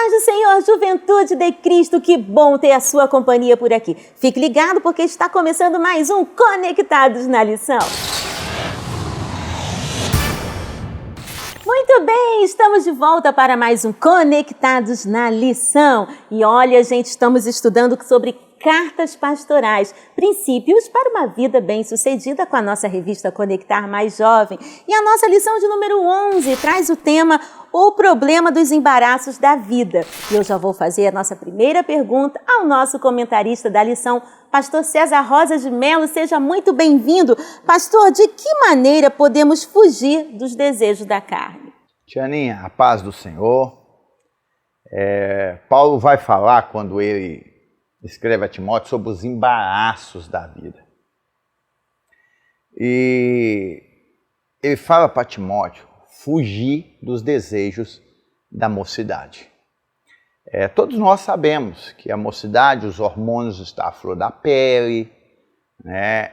Paz do Senhor, juventude de Cristo, que bom ter a sua companhia por aqui. Fique ligado porque está começando mais um Conectados na Lição. Muito bem, estamos de volta para mais um Conectados na Lição. E olha, gente, estamos estudando sobre cartas pastorais, princípios para uma vida bem-sucedida com a nossa revista Conectar Mais Jovem. E a nossa lição de número 11 traz o tema O Problema dos Embaraços da Vida. E eu já vou fazer a nossa primeira pergunta ao nosso comentarista da lição, Pastor César Rosa de Mello. Seja muito bem-vindo. Pastor, de que maneira podemos fugir dos desejos da carne? Tianinha, a paz do Senhor. Paulo vai falar, quando ele escreve a Timóteo, sobre os embaraços da vida. E ele fala para Timóteo fugir dos desejos da mocidade. Todos nós sabemos que a mocidade, os hormônios estão à flor da pele, né?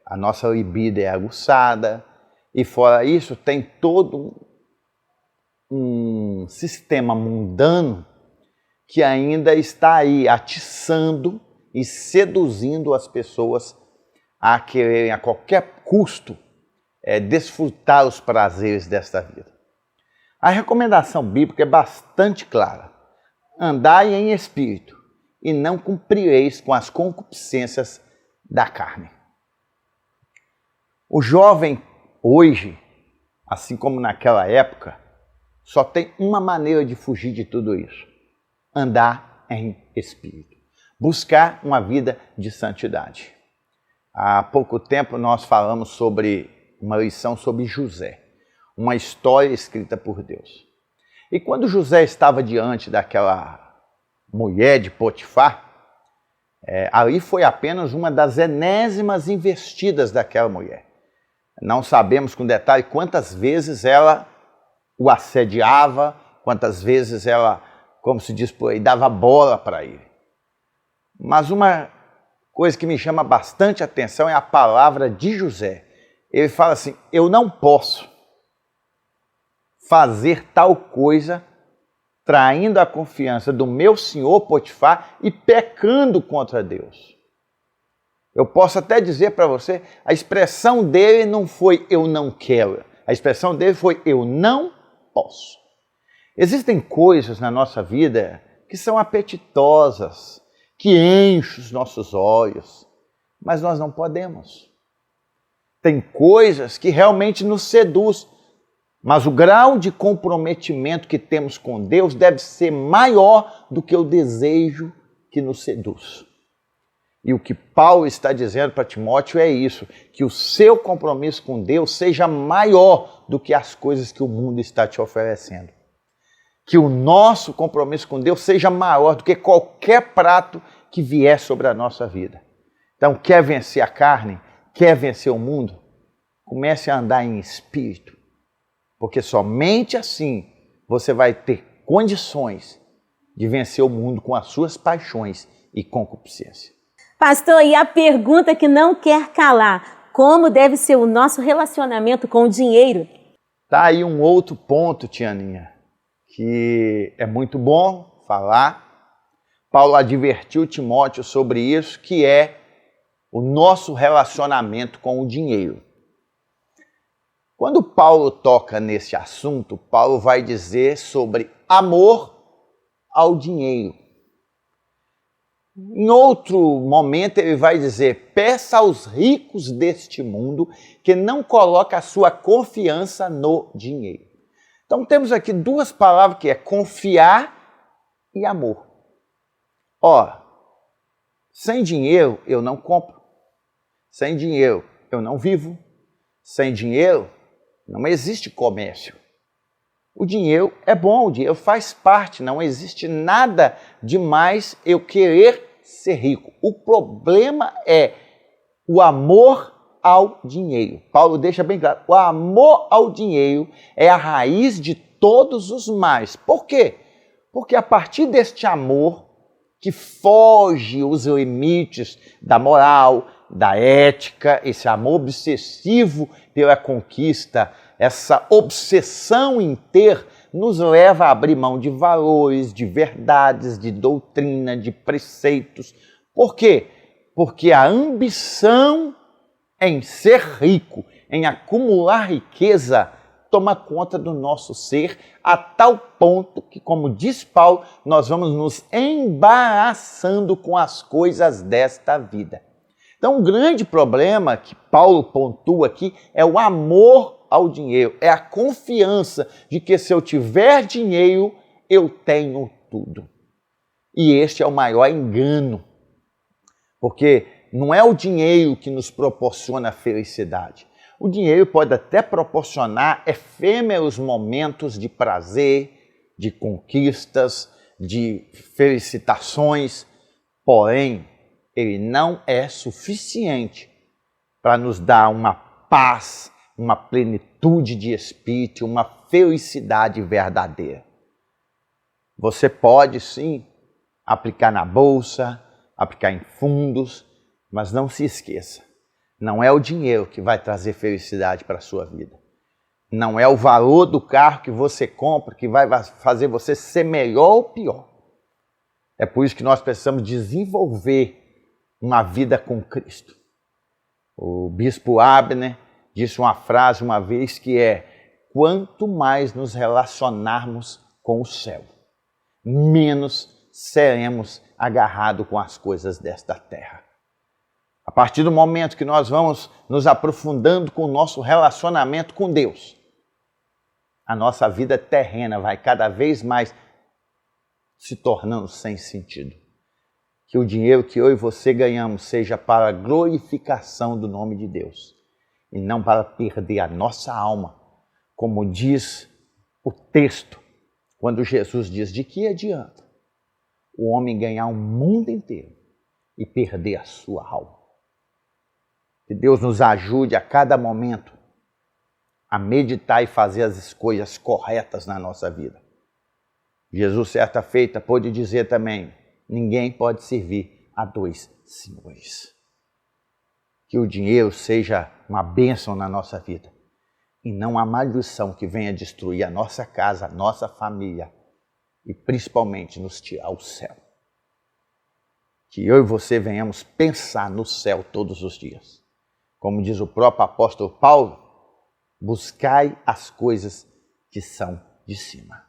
A nossa libido é aguçada, e fora isso tem todo um sistema mundano que ainda está aí atiçando e seduzindo as pessoas a quererem a qualquer custo desfrutar os prazeres desta vida. A recomendação bíblica é bastante clara: andai em espírito e não cumprireis com as concupiscências da carne. O jovem hoje, assim como naquela época, só tem uma maneira de fugir de tudo isso: andar em espírito, buscar uma vida de santidade. Há pouco tempo nós falamos sobre uma lição sobre José, uma história escrita por Deus. E quando José estava diante daquela mulher de Potifar, ali foi apenas uma das enésimas investidas daquela mulher. Não sabemos com detalhe quantas vezes ela o assediava, quantas vezes ela, como se diz por aí, dava bola para ele. Mas uma coisa que me chama bastante atenção é a palavra de José. Ele fala assim: eu não posso fazer tal coisa traindo a confiança do meu senhor Potifar e pecando contra Deus. Eu posso até dizer para você, a expressão dele não foi eu não quero, a expressão dele foi eu não posso. Existem coisas na nossa vida que são apetitosas, que enchem os nossos olhos, mas nós não podemos. Tem coisas que realmente nos seduzem, mas o grau de comprometimento que temos com Deus deve ser maior do que o desejo que nos seduz. E o que Paulo está dizendo para Timóteo é isso: que o seu compromisso com Deus seja maior do que as coisas que o mundo está te oferecendo. Que o nosso compromisso com Deus seja maior do que qualquer prato que vier sobre a nossa vida. Então, quer vencer a carne? Quer vencer o mundo? Comece a andar em espírito, porque somente assim você vai ter condições de vencer o mundo com as suas paixões e concupiscência. Pastor, e a pergunta que não quer calar: como deve ser o nosso relacionamento com o dinheiro? Tá aí um outro ponto, Tianinha, que é muito bom falar. Paulo advertiu Timóteo sobre isso, que é o nosso relacionamento com o dinheiro. Quando Paulo toca nesse assunto, Paulo vai dizer sobre amor ao dinheiro. Em outro momento ele vai dizer: peça aos ricos deste mundo que não coloque a sua confiança no dinheiro. Então temos aqui duas palavras que é confiar e amor. Sem dinheiro eu não compro, sem dinheiro eu não vivo, sem dinheiro não existe comércio. O dinheiro é bom, o dinheiro faz parte, não existe nada demais eu querer ser rico. O problema é o amor ao dinheiro. Paulo deixa bem claro: o amor ao dinheiro é a raiz de todos os males. Por quê? Porque a partir deste amor que foge os limites da moral, da ética, esse amor obsessivo pela conquista, essa obsessão em ter nos leva a abrir mão de valores, de verdades, de doutrina, de preceitos. Por quê? Porque a ambição em ser rico, em acumular riqueza, toma conta do nosso ser a tal ponto que, como diz Paulo, nós vamos nos embaraçando com as coisas desta vida. Então, o grande problema que Paulo pontua aqui é o amor ao dinheiro, é a confiança de que se eu tiver dinheiro, eu tenho tudo. E este é o maior engano, porque não é o dinheiro que nos proporciona a felicidade. O dinheiro pode até proporcionar efêmeros momentos de prazer, de conquistas, de felicitações, porém, ele não é suficiente para nos dar uma paz, uma plenitude de espírito, uma felicidade verdadeira. Você pode sim aplicar na bolsa, aplicar em fundos, mas não se esqueça, não é o dinheiro que vai trazer felicidade para a sua vida. Não é o valor do carro que você compra que vai fazer você ser melhor ou pior. É por isso que nós precisamos desenvolver uma vida com Cristo. O bispo Abner disse uma frase uma vez que é: quanto mais nos relacionarmos com o céu, menos seremos agarrados com as coisas desta terra. A partir do momento que nós vamos nos aprofundando com o nosso relacionamento com Deus, a nossa vida terrena vai cada vez mais se tornando sem sentido. Que o dinheiro que eu e você ganhamos seja para a glorificação do nome de Deus e não para perder a nossa alma, como diz o texto, quando Jesus diz: de que adianta o homem ganhar o mundo inteiro e perder a sua alma? Que Deus nos ajude a cada momento a meditar e fazer as escolhas corretas na nossa vida. Jesus, certa feita, pôde dizer também: ninguém pode servir a dois senhores. Que o dinheiro seja uma bênção na nossa vida e não uma maldição que venha destruir a nossa casa, a nossa família e principalmente nos tirar o céu. Que eu e você venhamos pensar no céu todos os dias. Como diz o próprio apóstolo Paulo, buscai as coisas que são de cima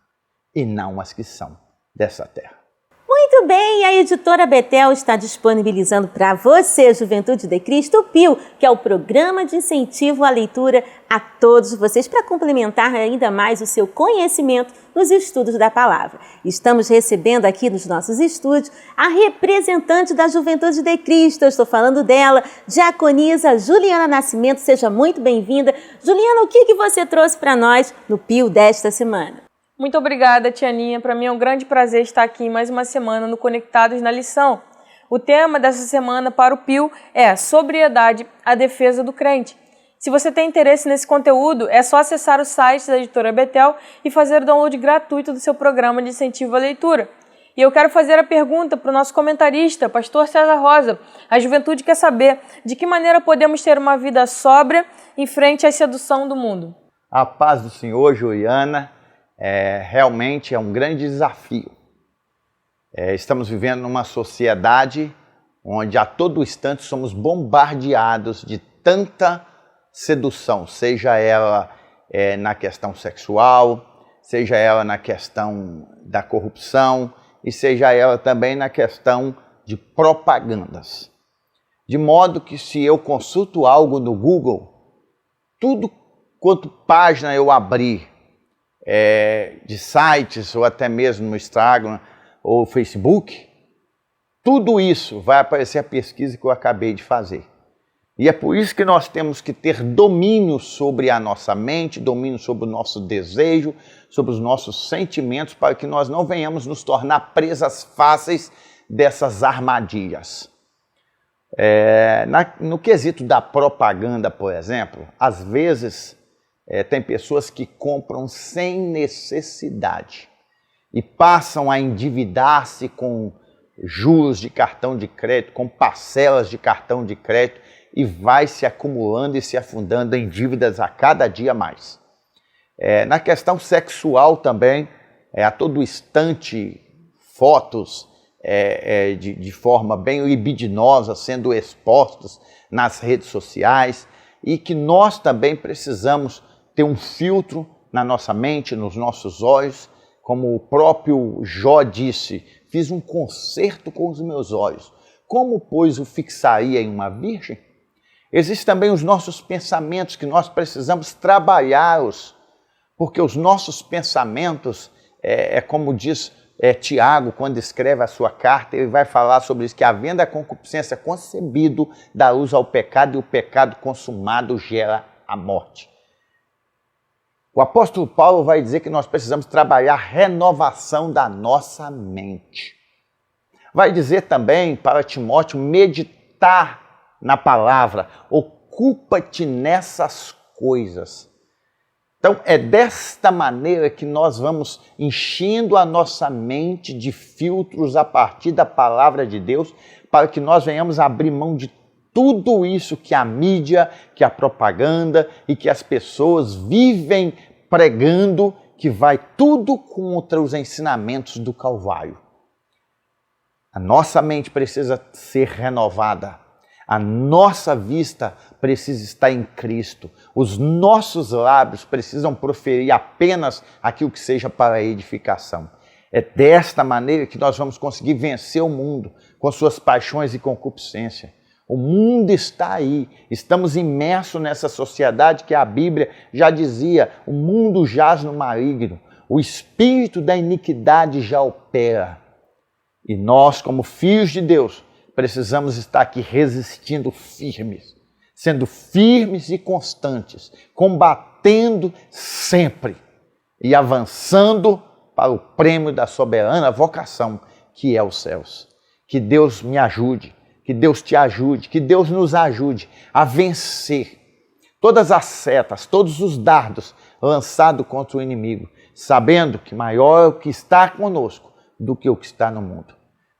e não as que são dessa terra. Muito bem, a editora Betel está disponibilizando para você, Juventude de Cristo, o PIL, que é o Programa de Incentivo à Leitura a todos vocês, para complementar ainda mais o seu conhecimento nos estudos da palavra. Estamos recebendo aqui nos nossos estúdios a representante da Juventude de Cristo. Eu estou falando dela, diaconisa Juliana Nascimento. Seja muito bem-vinda. Juliana, o que você trouxe para nós no PIL desta semana? Muito obrigada, Tia Aninha. Para mim é um grande prazer estar aqui mais uma semana no Conectados na Lição. O tema dessa semana para o PIL é Sobriedade, a defesa do crente. Se você tem interesse nesse conteúdo, é só acessar o site da editora Betel e fazer o download gratuito do seu programa de incentivo à leitura. E eu quero fazer a pergunta para o nosso comentarista, pastor César Rosa. A juventude quer saber de que maneira podemos ter uma vida sóbria em frente à sedução do mundo. A paz do Senhor, Juliana. Realmente é um grande desafio. Estamos vivendo numa sociedade onde a todo instante somos bombardeados de tanta sedução, seja ela na questão sexual, seja ela na questão da corrupção e seja ela também na questão de propagandas. De modo que se eu consulto algo no Google, tudo quanto página eu abrir, de sites ou até mesmo no Instagram ou Facebook, tudo isso vai aparecer a pesquisa que eu acabei de fazer. E é por isso que nós temos que ter domínio sobre a nossa mente, domínio sobre o nosso desejo, sobre os nossos sentimentos, para que nós não venhamos nos tornar presas fáceis dessas armadilhas. No quesito da propaganda, por exemplo, às vezes tem pessoas que compram sem necessidade e passam a endividar-se com juros de cartão de crédito, com parcelas de cartão de crédito e vai se acumulando e se afundando em dívidas a cada dia mais. Na questão sexual também, a todo instante, fotos de forma bem libidinosa sendo expostas nas redes sociais, e que nós também precisamos ter um filtro na nossa mente, nos nossos olhos, como o próprio Jó disse: fiz um concerto com os meus olhos, como, pois, o fixaria em uma virgem? Existem também os nossos pensamentos, que nós precisamos trabalhá-los, porque os nossos pensamentos, como diz Tiago, quando escreve a sua carta, ele vai falar sobre isso, que havendo a concupiscência concebido, dá luz ao pecado, e o pecado consumado gera a morte. O apóstolo Paulo vai dizer que nós precisamos trabalhar a renovação da nossa mente. Vai dizer também para Timóteo meditar na palavra, ocupa-te nessas coisas. Então é desta maneira que nós vamos enchendo a nossa mente de filtros a partir da palavra de Deus, para que nós venhamos abrir mão de tudo isso que a mídia, que a propaganda e que as pessoas vivem pregando, que vai tudo contra os ensinamentos do Calvário. A nossa mente precisa ser renovada. A nossa vista precisa estar em Cristo. Os nossos lábios precisam proferir apenas aquilo que seja para a edificação. É desta maneira que nós vamos conseguir vencer o mundo com suas paixões e concupiscência. O mundo está aí, estamos imersos nessa sociedade que a Bíblia já dizia: o mundo jaz no maligno, o espírito da iniquidade já opera. E nós, como filhos de Deus, precisamos estar aqui resistindo firmes, sendo firmes e constantes, combatendo sempre e avançando para o prêmio da soberana vocação, que é os céus. Que Deus me ajude, que Deus te ajude, que Deus nos ajude a vencer todas as setas, todos os dardos lançados contra o inimigo, sabendo que maior é o que está conosco do que o que está no mundo.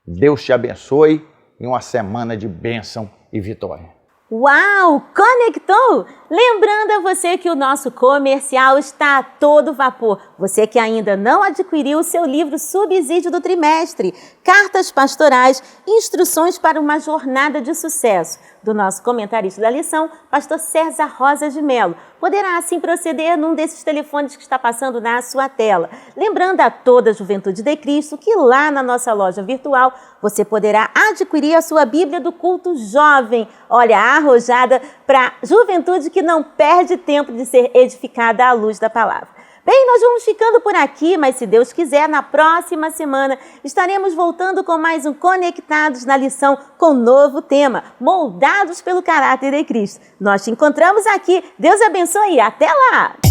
Deus te abençoe e uma semana de bênção e vitória. Uau! Conectou? Lembrando a você que o nosso comercial está a todo vapor. Você que ainda não adquiriu o seu livro Subsídio do Trimestre, Cartas Pastorais, Instruções para uma Jornada de Sucesso, do nosso comentarista da lição, pastor César Rosa de Mello, poderá assim proceder num desses telefones que está passando na sua tela. Lembrando a toda a Juventude de Cristo que lá na nossa loja virtual você poderá adquirir a sua Bíblia do Culto Jovem. Olha, arrojada para a juventude que não perde tempo de ser edificada à luz da palavra. Bem, nós vamos ficando por aqui, mas se Deus quiser, na próxima semana estaremos voltando com mais um Conectados na Lição com um novo tema, Moldados pelo Caráter de Cristo. Nós te encontramos aqui. Deus abençoe e até lá!